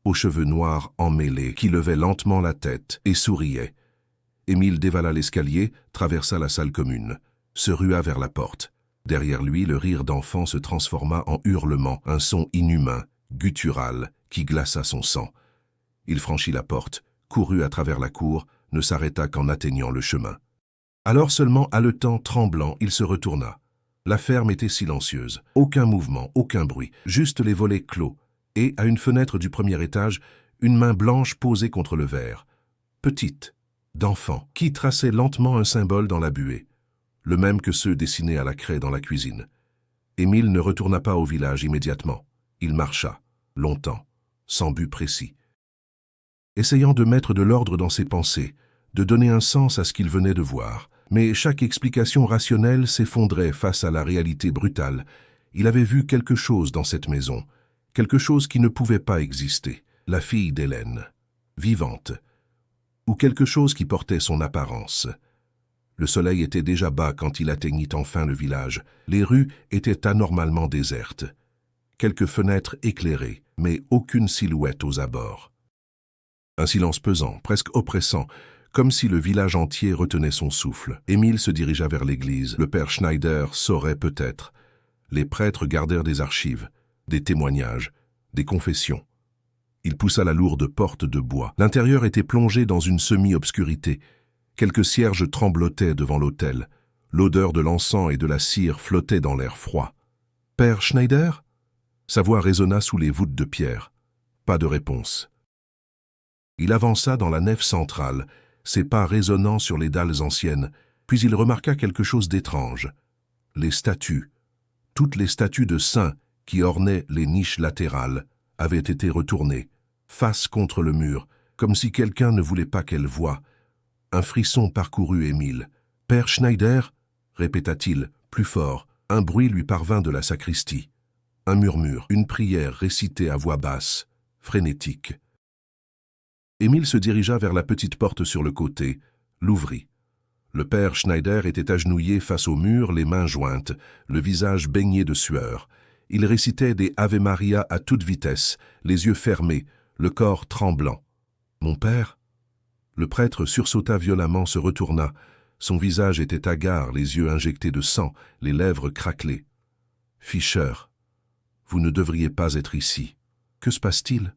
aux cheveux noirs emmêlés, qui levait lentement la tête et souriait. Émile dévala l'escalier, traversa la salle commune, se rua vers la porte. Derrière lui, le rire d'enfant se transforma en hurlement, un son inhumain, guttural, qui glaça son sang. Il franchit la porte, courut à travers la cour, ne s'arrêta qu'en atteignant le chemin. Alors seulement, haletant, tremblant, il se retourna. La ferme était silencieuse, aucun mouvement, aucun bruit, juste les volets clos, et, à une fenêtre du premier étage, une main blanche posée contre le verre. Petite, d'enfant, qui traçait lentement un symbole dans la buée, le même que ceux dessinés à la craie dans la cuisine. Émile ne retourna pas au village immédiatement. Il marcha, longtemps, sans but précis, essayant de mettre de l'ordre dans ses pensées, de donner un sens à ce qu'il venait de voir. Mais chaque explication rationnelle s'effondrait face à la réalité brutale. Il avait vu quelque chose dans cette maison, quelque chose qui ne pouvait pas exister, la fille d'Hélène, vivante, ou quelque chose qui portait son apparence. Le soleil était déjà bas quand il atteignit enfin le village. Les rues étaient anormalement désertes. Quelques fenêtres éclairées, mais aucune silhouette aux abords. Un silence pesant, presque oppressant, comme si le village entier retenait son souffle. Émile se dirigea vers l'église. Le père Schneider saurait peut-être. Les prêtres gardèrent des archives, des témoignages, des confessions. Il poussa la lourde porte de bois. L'intérieur était plongé dans une semi-obscurité. Quelques cierges tremblotaient devant l'autel. L'odeur de l'encens et de la cire flottait dans l'air froid. « Père Schneider ?» Sa voix résonna sous les voûtes de pierre. Pas de réponse. Il avança dans la nef centrale, ses pas résonnant sur les dalles anciennes, puis il remarqua quelque chose d'étrange. Les statues, toutes les statues de saints qui ornaient les niches latérales, avaient été retournées, face contre le mur, comme si quelqu'un ne voulait pas qu'elle voie. Un frisson parcourut Émile. « Père Schneider » répéta-t-il, plus fort. Un bruit lui parvint de la sacristie. Un murmure, une prière récitée à voix basse, frénétique. Émile se dirigea vers la petite porte sur le côté, l'ouvrit. Le père Schneider était agenouillé face au mur, les mains jointes, le visage baigné de sueur. Il récitait des Ave Maria à toute vitesse, les yeux fermés, le corps tremblant. « Mon père ?» Le prêtre sursauta violemment, se retourna. Son visage était hagard, les yeux injectés de sang, les lèvres craquelées. « Fischer, vous ne devriez pas être ici. Que se passe-t-il?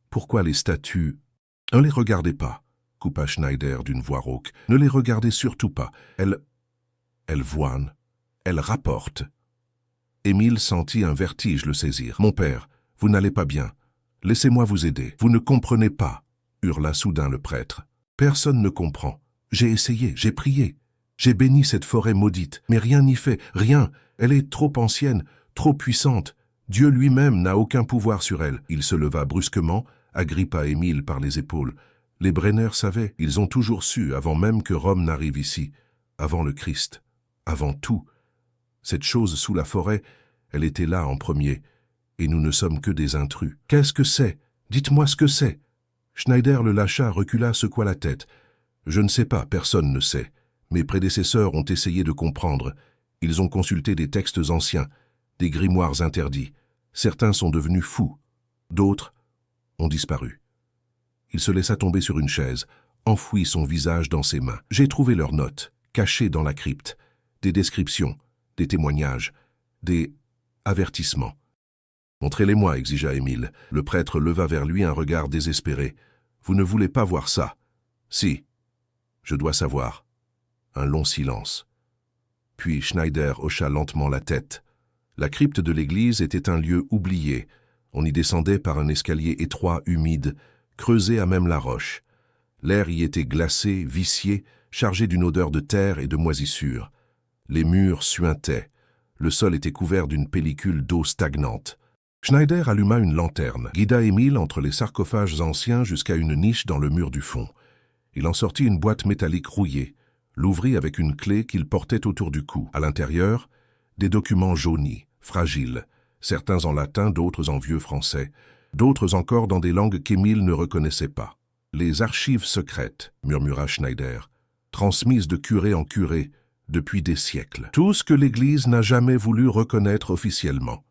Pourquoi les statues... » « Ne les regardez pas, » coupa Schneider d'une voix rauque. « Ne les regardez surtout pas. Elles voient, elles rapportent. » Émile sentit un vertige le saisir. « Mon père, vous n'allez pas bien. Laissez-moi vous aider. Vous ne comprenez pas, » hurla soudain le prêtre. « Personne ne comprend. J'ai essayé, j'ai prié. J'ai béni cette forêt maudite, mais rien n'y fait, rien. Elle est trop ancienne, trop puissante. Dieu lui-même n'a aucun pouvoir sur elle. » Il se leva brusquement, agrippa Émile par les épaules. Les Brenner savaient, ils ont toujours su, avant même que Rome n'arrive ici, avant le Christ, avant tout. Cette chose sous la forêt, elle était là en premier, et nous ne sommes que des intrus. « Qu'est-ce que c'est? Dites-moi ce que c'est !» Schneider le lâcha, recula, secoua la tête. « Je ne sais pas, personne ne sait. Mes prédécesseurs ont essayé de comprendre. Ils ont consulté des textes anciens, des grimoires interdits. Certains sont devenus fous, d'autres ont disparu. » Il se laissa tomber sur une chaise, enfouit son visage dans ses mains. « J'ai trouvé leurs notes, cachées dans la crypte, des descriptions, des témoignages, des avertissements. »« Montrez-les-moi, » exigea Émile. Le prêtre leva vers lui un regard désespéré. « Vous ne voulez pas voir ça? »« Si, je dois savoir. » Un long silence. Puis Schneider hocha lentement la tête. La crypte de l'église était un lieu oublié. On y descendait par un escalier étroit, humide, creusé à même la roche. L'air y était glacé, vicié, chargé d'une odeur de terre et de moisissure. Les murs suintaient. Le sol était couvert d'une pellicule d'eau stagnante. Schneider alluma une lanterne, guida Émile entre les sarcophages anciens jusqu'à une niche dans le mur du fond. Il en sortit une boîte métallique rouillée, l'ouvrit avec une clé qu'il portait autour du cou. À l'intérieur, des documents jaunis, fragiles, certains en latin, d'autres en vieux français. d'autres encore dans des langues qu'Émile ne reconnaissait pas. « Les archives secrètes », murmura Schneider, transmises de curé en curé depuis des siècles. Tout ce que l'Église n'a jamais voulu reconnaître officiellement.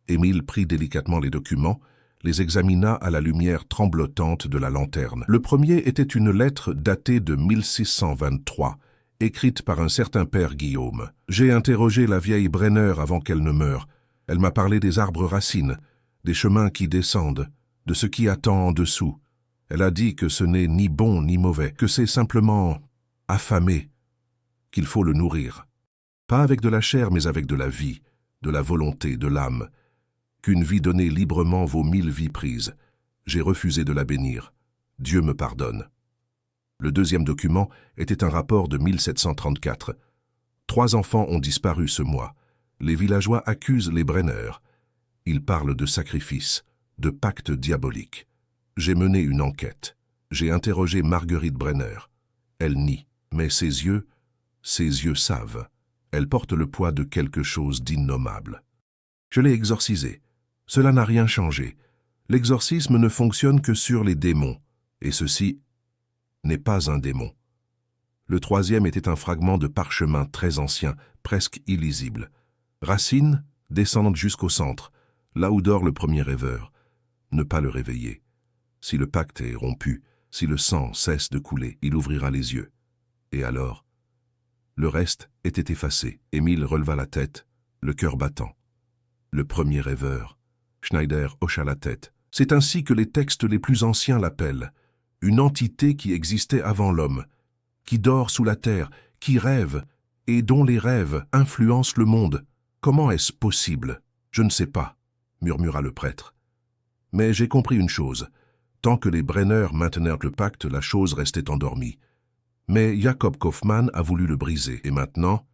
Émile prit délicatement les documents, les examina à la lumière tremblotante de la lanterne. Le premier était une lettre datée de 1623, écrite par un certain père Guillaume. « J'ai interrogé la vieille Brenner avant qu'elle ne meure. Elle m'a parlé des arbres racines, des chemins qui descendent, de ce qui attend en dessous. Elle a dit que ce n'est ni bon ni mauvais, que c'est simplement affamé, qu'il faut le nourrir. Pas avec de la chair, mais avec de la vie, de la volonté, de l'âme. Qu'une vie donnée librement vaut 1000 vies prises. J'ai refusé de la bénir. Dieu me pardonne. » Le deuxième document était un rapport de 1734. 3 enfants ont disparu ce mois. Les villageois accusent les Brenner. Ils parlent de sacrifices, de pactes diaboliques. J'ai mené une enquête. J'ai interrogé Marguerite Brenner. Elle nie, mais ses yeux savent. Elle porte le poids de quelque chose d'innommable. Je l'ai exorcisée. Cela n'a rien changé. L'exorcisme ne fonctionne que sur les démons, et ceci n'est pas un démon. Le troisième était un fragment de parchemin très ancien, presque illisible. Racines descendant jusqu'au centre, là où dort le premier rêveur. Ne pas le réveiller. Si le pacte est rompu, si le sang cesse de couler, il ouvrira les yeux. Et alors? Le reste était effacé. Émile releva la tête, le cœur battant. Le premier rêveur. Schneider hocha la tête. C'est ainsi que les textes les plus anciens l'appellent. Une entité qui existait avant l'homme, qui dort sous la terre, qui rêve, et dont les rêves influencent le monde. Comment est-ce possible? Je ne sais pas, murmura le prêtre. Mais j'ai compris une chose. Tant que les Brenner maintenirent le pacte, la chose restait endormie. Mais Jacob Kaufmann a voulu le briser, et maintenant,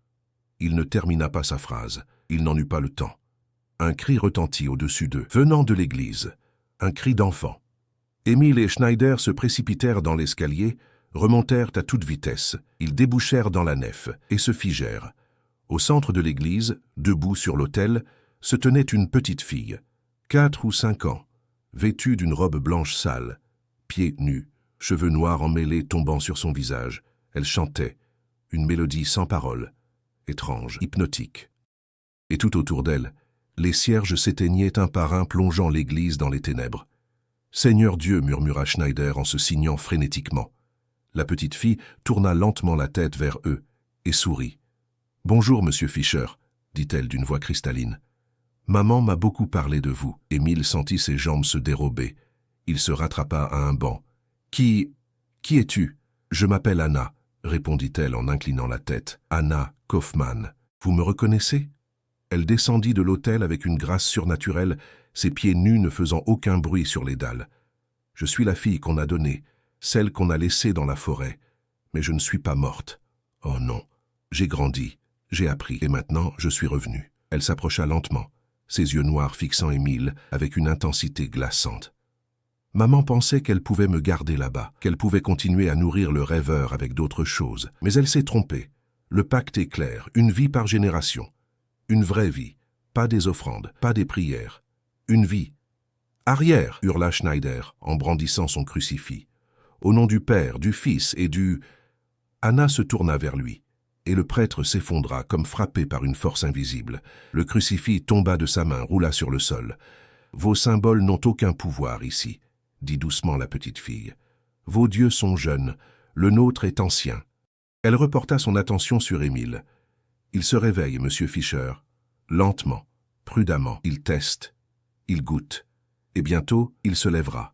il ne termina pas sa phrase. Il n'en eut pas le temps. Un cri retentit au-dessus d'eux, venant de l'église. Un cri d'enfant. Émile et Schneider se précipitèrent dans l'escalier, remontèrent à toute vitesse. Ils débouchèrent dans la nef et se figèrent. Au centre de l'église, debout sur l'autel, se tenait une petite fille, 4 ou 5 ans, vêtue d'une robe blanche sale, pieds nus, cheveux noirs emmêlés tombant sur son visage. Elle chantait, une mélodie sans paroles, étrange, hypnotique. Et tout autour d'elle, les cierges s'éteignaient un par un, plongeant l'église dans les ténèbres. « Seigneur Dieu » murmura Schneider en se signant frénétiquement. La petite fille tourna lentement la tête vers eux et sourit. « Bonjour, monsieur Fischer » dit-elle d'une voix cristalline. « Maman m'a beaucoup parlé de vous. » Émile sentit ses jambes se dérober. Il se rattrapa à un banc. « Qui es-tu »« Je m'appelle Anna » répondit-elle en inclinant la tête. « Anna Kaufmann. Vous me reconnaissez ?» Elle descendit de l'autel avec une grâce surnaturelle, ses pieds nus ne faisant aucun bruit sur les dalles. « Je suis la fille qu'on a donnée, celle qu'on a laissée dans la forêt. Mais je ne suis pas morte. Oh non, j'ai grandi, j'ai appris, et maintenant je suis revenue. » Elle s'approcha lentement, ses yeux noirs fixant Émile avec une intensité glaçante. Maman pensait qu'elle pouvait me garder là-bas, qu'elle pouvait continuer à nourrir le rêveur avec d'autres choses. Mais elle s'est trompée. Le pacte est clair, une vie par génération. Une vraie vie, pas des offrandes, pas des prières. Une vie. « Arrière » hurla Schneider en brandissant son crucifix. « Au nom du Père, du Fils et du... » Anna se tourna vers lui, et le prêtre s'effondra comme frappé par une force invisible. Le crucifix tomba de sa main, roula sur le sol. « Vos symboles n'ont aucun pouvoir ici, » dit doucement la petite fille. « Vos dieux sont jeunes, le nôtre est ancien. » Elle reporta son attention sur Émile. « Il se réveille, monsieur Fischer. Lentement, prudemment, il teste, il goûte, et bientôt il se lèvera.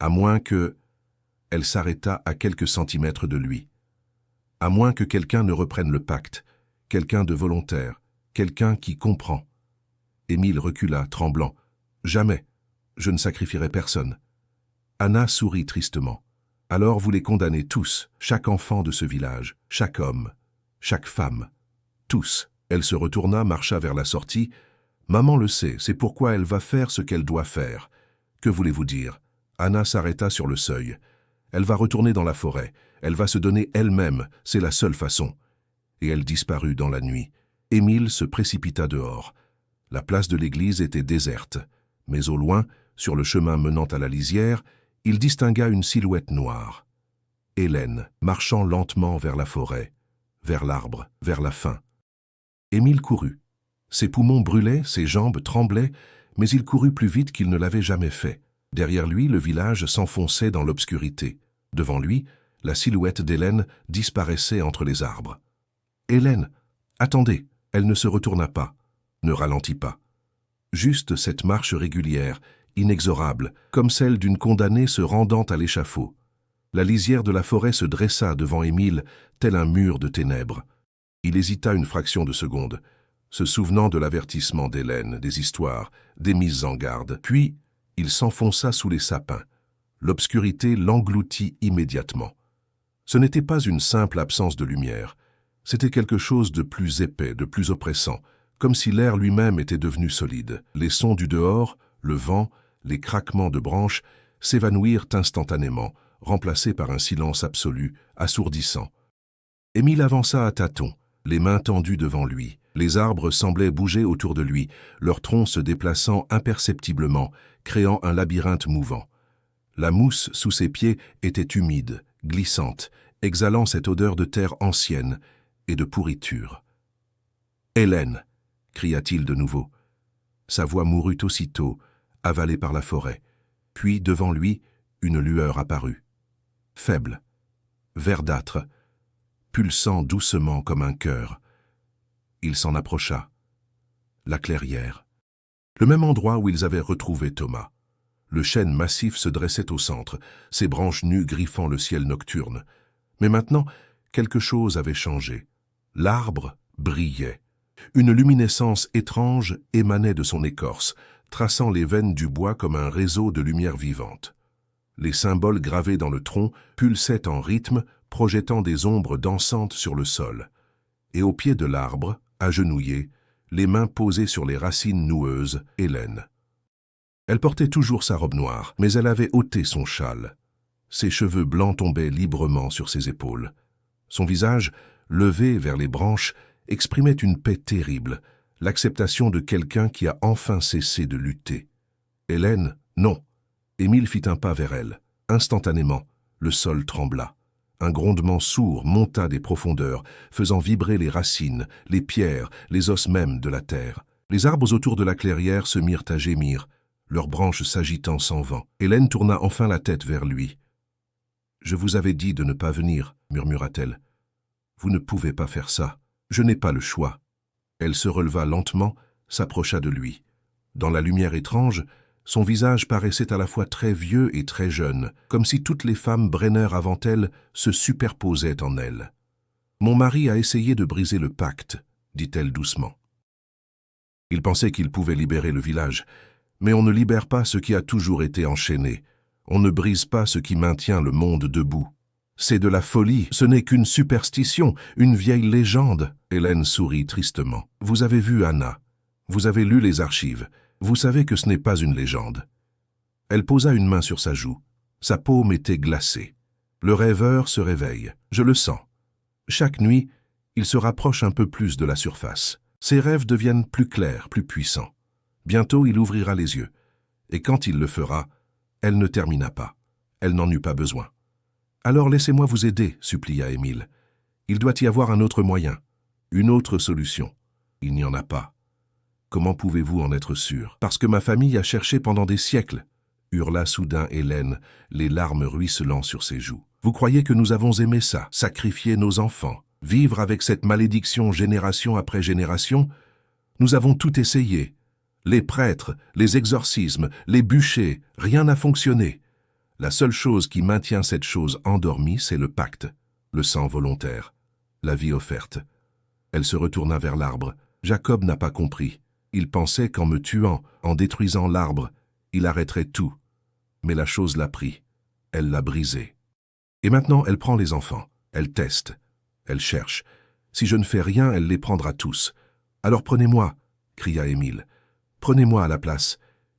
À moins que... » Elle s'arrêta à quelques centimètres de lui. « À moins que quelqu'un ne reprenne le pacte, quelqu'un de volontaire, quelqu'un qui comprend. » Émile recula, tremblant. « Jamais, je ne sacrifierai personne. » Anna sourit tristement. « Alors vous les condamnez tous, chaque enfant de ce village, chaque homme, chaque femme. Tous. » Elle se retourna, marcha vers la sortie. « Maman le sait, c'est pourquoi elle va faire ce qu'elle doit faire. Que voulez-vous dire ?» Anna s'arrêta sur le seuil. « Elle va retourner dans la forêt. Elle va se donner elle-même, c'est la seule façon. » Et elle disparut dans la nuit. Émile se précipita dehors. La place de l'église était déserte, mais au loin, sur le chemin menant à la lisière, il distingua une silhouette noire. Hélène, marchant lentement vers la forêt, vers l'arbre, vers la faim. Émile courut. Ses poumons brûlaient, ses jambes tremblaient, mais il courut plus vite qu'il ne l'avait jamais fait. Derrière lui, le village s'enfonçait dans l'obscurité. Devant lui, la silhouette d'Hélène disparaissait entre les arbres. « Hélène, attendez !» Elle ne se retourna pas, ne ralentit pas. Juste cette marche régulière, inexorable, comme celle d'une condamnée se rendant à l'échafaud. La lisière de la forêt se dressa devant Émile, tel un mur de ténèbres. Il hésita une fraction de seconde, se souvenant de l'avertissement d'Hélène, des histoires, des mises en garde. Puis, il s'enfonça sous les sapins. L'obscurité l'engloutit immédiatement. Ce n'était pas une simple absence de lumière. C'était quelque chose de plus épais, de plus oppressant, comme si l'air lui-même était devenu solide. Les sons du dehors, le vent, les craquements de branches s'évanouirent instantanément, remplacés par un silence absolu, assourdissant. Émile avança à tâtons, les mains tendues devant lui. Les arbres semblaient bouger autour de lui, leurs troncs se déplaçant imperceptiblement, créant un labyrinthe mouvant. La mousse sous ses pieds était humide, glissante, exhalant cette odeur de terre ancienne et de pourriture. « Hélène !» cria-t-il de nouveau. Sa voix mourut aussitôt, avalée par la forêt. Puis, devant lui, une lueur apparut. Faible, verdâtre, pulsant doucement comme un cœur. Il s'en approcha. La clairière. Le même endroit où ils avaient retrouvé Thomas. Le chêne massif se dressait au centre, ses branches nues griffant le ciel nocturne. Mais maintenant, quelque chose avait changé. L'arbre brillait. Une luminescence étrange émanait de son écorce, traçant les veines du bois comme un réseau de lumière vivante. Les symboles gravés dans le tronc pulsaient en rythme, projetant des ombres dansantes sur le sol. Et au pied de l'arbre, agenouillée, les mains posées sur les racines noueuses, Hélène. Elle portait toujours sa robe noire, mais elle avait ôté son châle. Ses cheveux blancs tombaient librement sur ses épaules. Son visage, levé vers les branches, exprimait une paix terrible, l'acceptation de quelqu'un qui a enfin cessé de lutter. Hélène, non. Émile fit un pas vers elle. Instantanément, le sol trembla. Un grondement sourd monta des profondeurs, faisant vibrer les racines, les pierres, les os mêmes de la terre. Les arbres autour de la clairière se mirent à gémir, leurs branches s'agitant sans vent. Hélène tourna enfin la tête vers lui. « Je vous avais dit de ne pas venir, » murmura-t-elle. « Vous ne pouvez pas faire ça. Je n'ai pas le choix. » Elle se releva lentement, s'approcha de lui. Dans la lumière étrange, son visage paraissait à la fois très vieux et très jeune, comme si toutes les femmes Brenner avant elle se superposaient en elle. « Mon mari a essayé de briser le pacte, » dit-elle doucement. Il pensait qu'il pouvait libérer le village, mais on ne libère pas ce qui a toujours été enchaîné. On ne brise pas ce qui maintient le monde debout. C'est de la folie, ce n'est qu'une superstition, une vieille légende. Hélène sourit tristement. Vous avez vu Anna, vous avez lu les archives, vous savez que ce n'est pas une légende. Elle posa une main sur sa joue. Sa paume était glacée. Le rêveur se réveille, je le sens. Chaque nuit, il se rapproche un peu plus de la surface. Ses rêves deviennent plus clairs, plus puissants. Bientôt, il ouvrira les yeux. Et quand il le fera, elle ne termina pas. Elle n'en eut pas besoin. « Alors laissez-moi vous aider, » supplia Émile. « Il doit y avoir un autre moyen, une autre solution. Il n'y en a pas. » « Comment pouvez-vous en être sûr ? Parce que ma famille a cherché pendant des siècles, » hurla soudain Hélène, les larmes ruisselant sur ses joues. « Vous croyez que nous avons aimé ça, sacrifier nos enfants, vivre avec cette malédiction génération après génération ? Nous avons tout essayé. Les prêtres, les exorcismes, les bûchers, rien n'a fonctionné. La seule chose qui maintient cette chose endormie, c'est le pacte, le sang volontaire, la vie offerte. » Elle se retourna vers l'arbre. Jacob n'a pas compris. Il pensait qu'en me tuant, en détruisant l'arbre, il arrêterait tout. Mais la chose l'a pris. Elle l'a brisé. Et maintenant, elle prend les enfants. Elle teste. Elle cherche. Si je ne fais rien, elle les prendra tous. Alors prenez-moi, cria Émile. Prenez-moi à la place.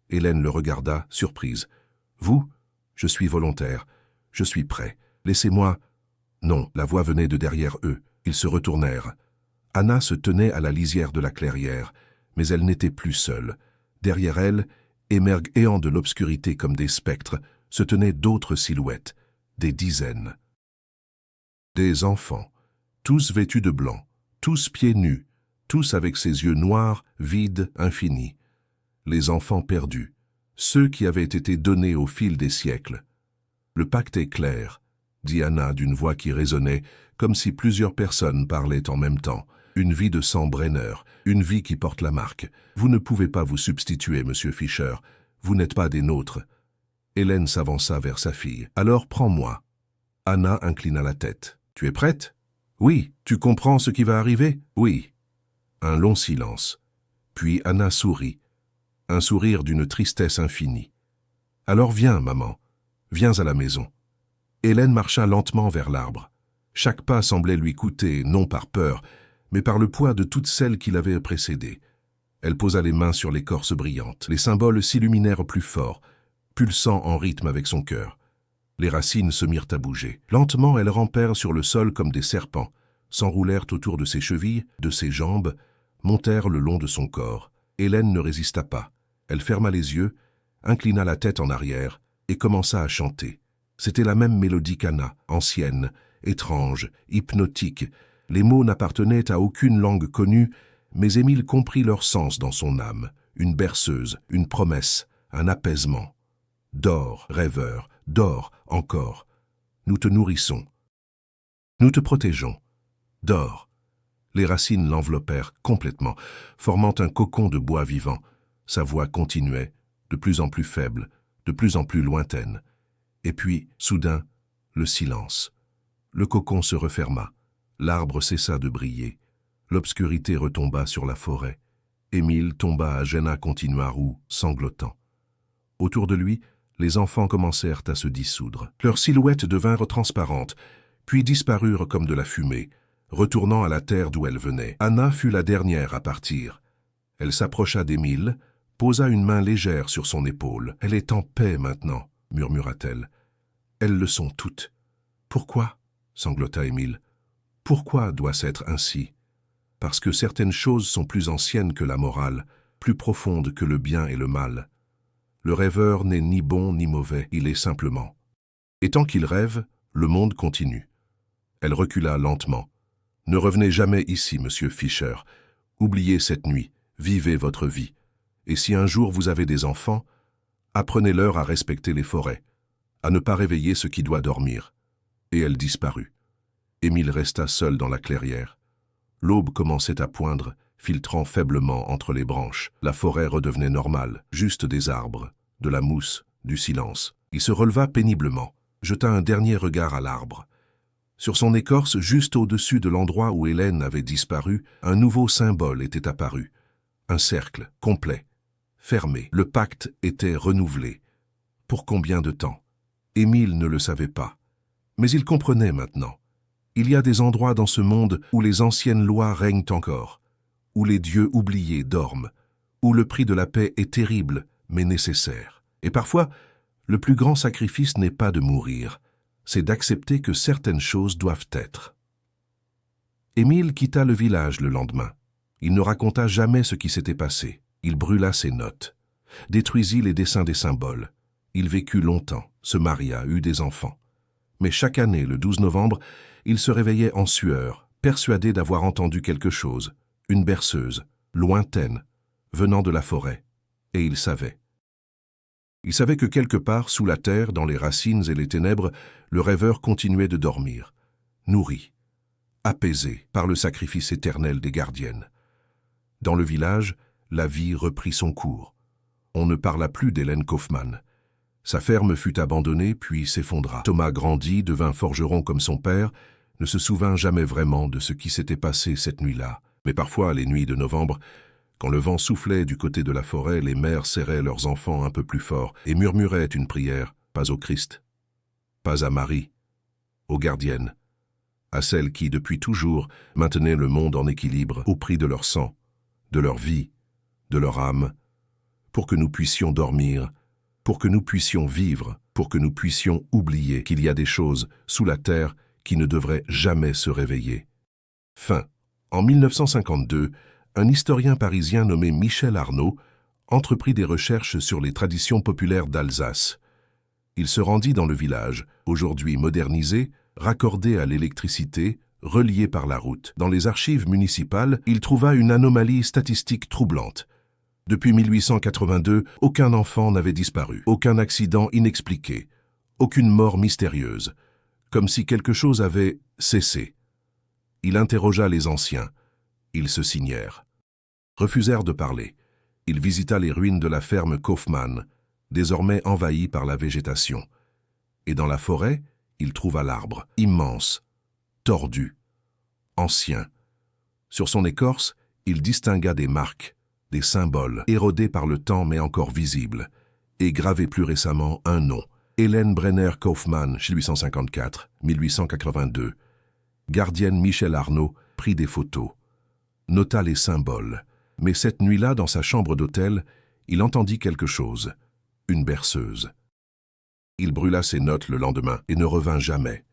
Hélène le regarda, surprise. Vous ? Je suis volontaire. Je suis prêt. Laissez-moi. Non, la voix venait de derrière eux. Ils se retournèrent. Anna se tenait à la lisière de la clairière, mais elle n'était plus seule. Derrière elle, émergeant de l'obscurité comme des spectres, se tenaient d'autres silhouettes, des dizaines. Des enfants, tous vêtus de blanc, tous pieds nus, tous avec ces yeux noirs, vides, infinis. Les enfants perdus, ceux qui avaient été donnés au fil des siècles. Le pacte est clair, dit Anna d'une voix qui résonnait, comme si plusieurs personnes parlaient en même temps. Une vie de sang Brenner, une vie qui porte la marque. Vous ne pouvez pas vous substituer, monsieur Fischer. Vous n'êtes pas des nôtres. Hélène s'avança vers sa fille. Alors prends-moi. Anna inclina la tête. Tu es prête? Oui. Tu comprends ce qui va arriver? Oui. Un long silence. Puis Anna sourit. Un sourire d'une tristesse infinie. Alors viens, maman. Viens à la maison. Hélène marcha lentement vers l'arbre. Chaque pas semblait lui coûter, non par peur, mais par le poids de toutes celles qui l'avaient précédée. Elle posa les mains sur l'écorce brillante. Les symboles s'illuminèrent plus fort, pulsant en rythme avec son cœur. Les racines se mirent à bouger. Lentement, elles rampèrent sur le sol comme des serpents, s'enroulèrent autour de ses chevilles, de ses jambes, montèrent le long de son corps. Hélène ne résista pas. Elle ferma les yeux, inclina la tête en arrière et commença à chanter. C'était la même mélodie qu'Anna, ancienne, étrange, hypnotique. Les mots n'appartenaient à aucune langue connue, mais Émile comprit leur sens dans son âme. Une berceuse, une promesse, un apaisement. Dors, rêveur, dors encore. Nous te nourrissons. Nous te protégeons. Dors. Les racines l'enveloppèrent complètement, formant un cocon de bois vivant. Sa voix continuait, de plus en plus faible, de plus en plus lointaine. Et puis, soudain, le silence. Le cocon se referma. L'arbre cessa de briller. L'obscurité retomba sur la forêt. Émile tomba à genoux continuaru, sanglotant. Autour de lui, les enfants commencèrent à se dissoudre. Leurs silhouettes devinrent transparentes, puis disparurent comme de la fumée, retournant à la terre d'où elles venaient. Anna fut la dernière à partir. Elle s'approcha d'Émile, posa une main légère sur son épaule. « Elle est en paix maintenant », murmura-t-elle. « Elles le sont toutes. »« Pourquoi ?» sanglota Émile. « Pourquoi doit-ce être ainsi ? Parce que certaines choses sont plus anciennes que la morale, plus profondes que le bien et le mal. Le rêveur n'est ni bon ni mauvais, il est simplement. Et tant qu'il rêve, le monde continue. » Elle recula lentement. « Ne revenez jamais ici, monsieur Fischer. Oubliez cette nuit, vivez votre vie. Et si un jour vous avez des enfants, apprenez-leur à respecter les forêts, à ne pas réveiller ce qui doit dormir. » Et elle disparut. Émile resta seul dans la clairière. L'aube commençait à poindre, filtrant faiblement entre les branches. La forêt redevenait normale, juste des arbres, de la mousse, du silence. Il se releva péniblement, jeta un dernier regard à l'arbre. Sur son écorce, juste au-dessus de l'endroit où Hélène avait disparu, un nouveau symbole était apparu. Un cercle, complet, fermé. Le pacte était renouvelé. Pour combien de temps? Émile ne le savait pas. Mais il comprenait maintenant. Il y a des endroits dans ce monde où les anciennes lois règnent encore, où les dieux oubliés dorment, où le prix de la paix est terrible, mais nécessaire. Et parfois, le plus grand sacrifice n'est pas de mourir, c'est d'accepter que certaines choses doivent être. Émile quitta le village le lendemain. Il ne raconta jamais ce qui s'était passé. Il brûla ses notes, détruisit les dessins des symboles. Il vécut longtemps, se maria, eut des enfants. Mais chaque année, le 12 novembre, il se réveillait en sueur, persuadé d'avoir entendu quelque chose, une berceuse, lointaine, venant de la forêt. Et il savait. Il savait que quelque part, sous la terre, dans les racines et les ténèbres, le rêveur continuait de dormir, nourri, apaisé par le sacrifice éternel des gardiennes. Dans le village, la vie reprit son cours. On ne parla plus d'Hélène Kaufmann. Sa ferme fut abandonnée, puis s'effondra. Thomas grandit, devint forgeron comme son père, ne se souvint jamais vraiment de ce qui s'était passé cette nuit-là. Mais parfois, les nuits de novembre, quand le vent soufflait du côté de la forêt, les mères serraient leurs enfants un peu plus fort et murmuraient une prière, pas au Christ, pas à Marie, aux gardiennes, à celles qui, depuis toujours, maintenaient le monde en équilibre au prix de leur sang, de leur vie, de leur âme, pour que nous puissions dormir, pour que nous puissions vivre, pour que nous puissions oublier qu'il y a des choses sous la terre qui ne devraient jamais se réveiller. Fin. En 1952, un historien parisien nommé Michel Arnaud, entreprit des recherches sur les traditions populaires d'Alsace. Il se rendit dans le village, aujourd'hui modernisé, raccordé à l'électricité, relié par la route. Dans les archives municipales, il trouva une anomalie statistique troublante. Depuis 1882, aucun enfant n'avait disparu, aucun accident inexpliqué, aucune mort mystérieuse, comme si quelque chose avait cessé. Il interrogea les anciens. Ils se signèrent. Refusèrent de parler. Il visita les ruines de la ferme Kaufmann, désormais envahie par la végétation. Et dans la forêt, il trouva l'arbre, immense, tordu, ancien. Sur son écorce, il distingua des marques, des symboles, érodés par le temps mais encore visibles, et gravés plus récemment un nom, Hélène Brenner Kaufmann, 1854-1882. Gardienne Michel Arnaud prit des photos, nota les symboles, mais cette nuit-là, dans sa chambre d'hôtel, il entendit quelque chose, une berceuse. Il brûla ses notes le lendemain et ne revint jamais.